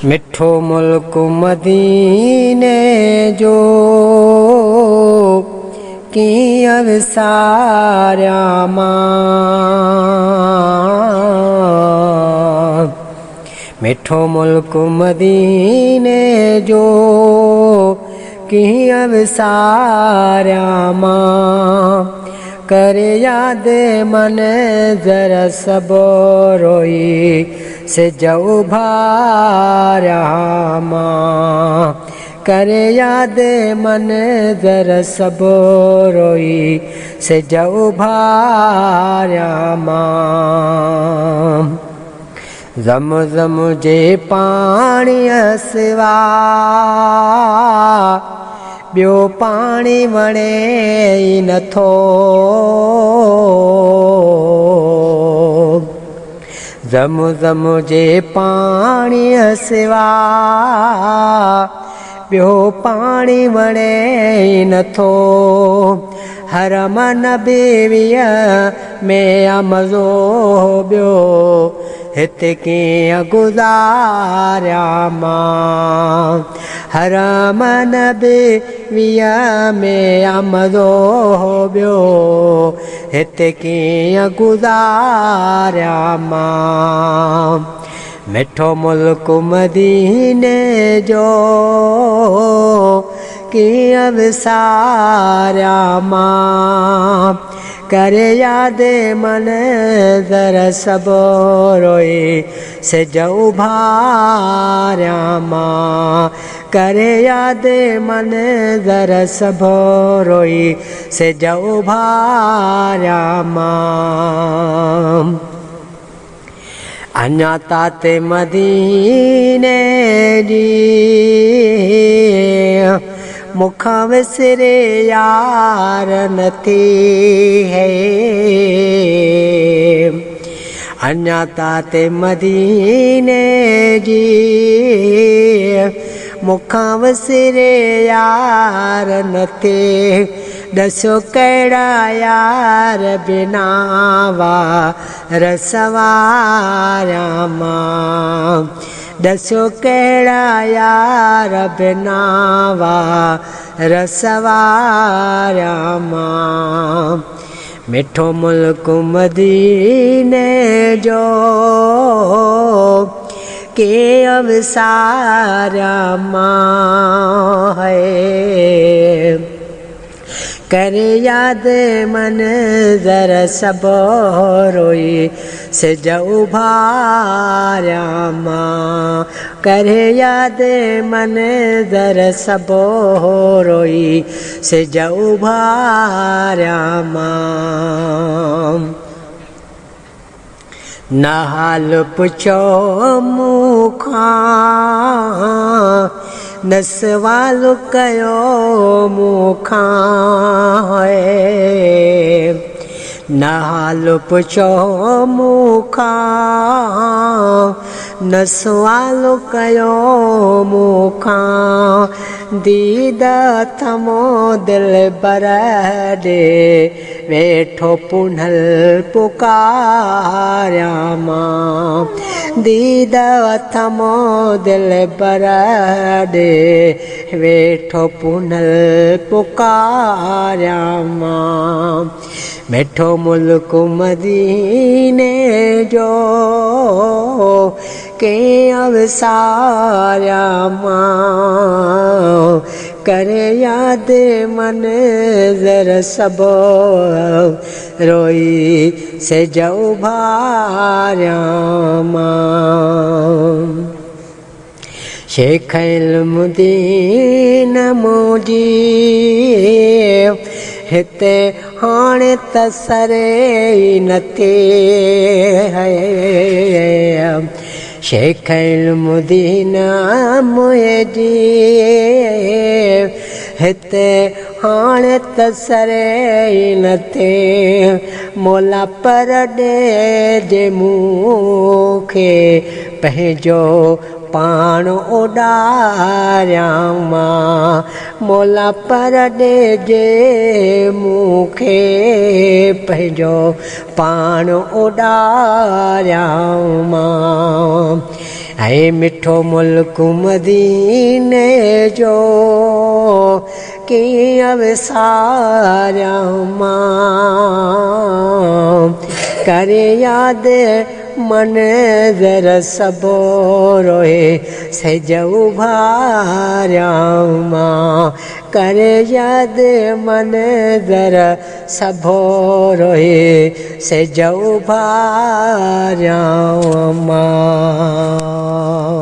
मिठो मुल्क मदीने जो कीअं विसारिया मां। मिठो मुल्क मदीने जो कीअं विसारिया मां। करे याद मन जरा सब रोई सिज उभारिया मां। करे याद मन जरा सब रोई सिज उभारिया मां। ज़म ज़म जे पाणीअ सिवा ॿियो पाणी वणे ई नथो। ज़म ज़म जे पाणीअ सिवा ॿियो पाणी वणे ई नथो। हर मन बेवीअ में मज़ो ॿियो हिते कीअं गुज़ारिया मां। हर मन बेवीअ में मज़ो ॿियो हिते कीअं गुज़ारिया मां। मिठो मुल्क मदीने जो कीअं विसारिया मां। करे याद मन जरा सब रोई सिज उभारिया मां। करे याद मन जरा सब रोई सिज उभारिया मां। अञा ताते मदीने जी मुखां विसरे यार नथी है। अञा ताते मदीने जी मुखां विसरे यार नथे। दसो कहिड़ा यार बिना वार सवारिया मां। दसो कहिड़ा यार बिना वार सवारिया मां। मिठो मुल्क मदीने जो कीअं विसारिया मां। करे याद मन जरा सब रोई सिज उभारिया मां। करे याद मन जरा सब रोई सिज उभारिया मां। न हाल पुछो मूंखां न सवाल कयो मूंखां। न हाल पुछो मूंखां न सवाल कयो मूंखां। दीद थमो दिल बर ॾे वेठो पुनल पुकारिया मां। दीद थमो दिल बर ॾे वेठो पुनल पुकारिया मां। मिठो मुल्क मदीने जो कीअं विसारिया मां। करे याद मन जरा सब रोई सिज उभारिया मां। शेख इल्मुद्दीन मोजी हिते हाणे त सरे नथे। शेख इल्मुद्दीन मुंहिंजी हिते हाणे त सरे नथे। मौला पर ॾे जे मूंखे पंहिंजो पाण उॾारिया मां। मौला पर ॾे जे मूंखे पंहिंजो पाण उॾारिया मां। ऐं मिठो मुल्क मदीने जो कीअं विसारियां मां करे यादि मंज़र सभु रोए सिज उभारियां मां करे यादि मंज़र सभु रोए सिज उभारियां मां।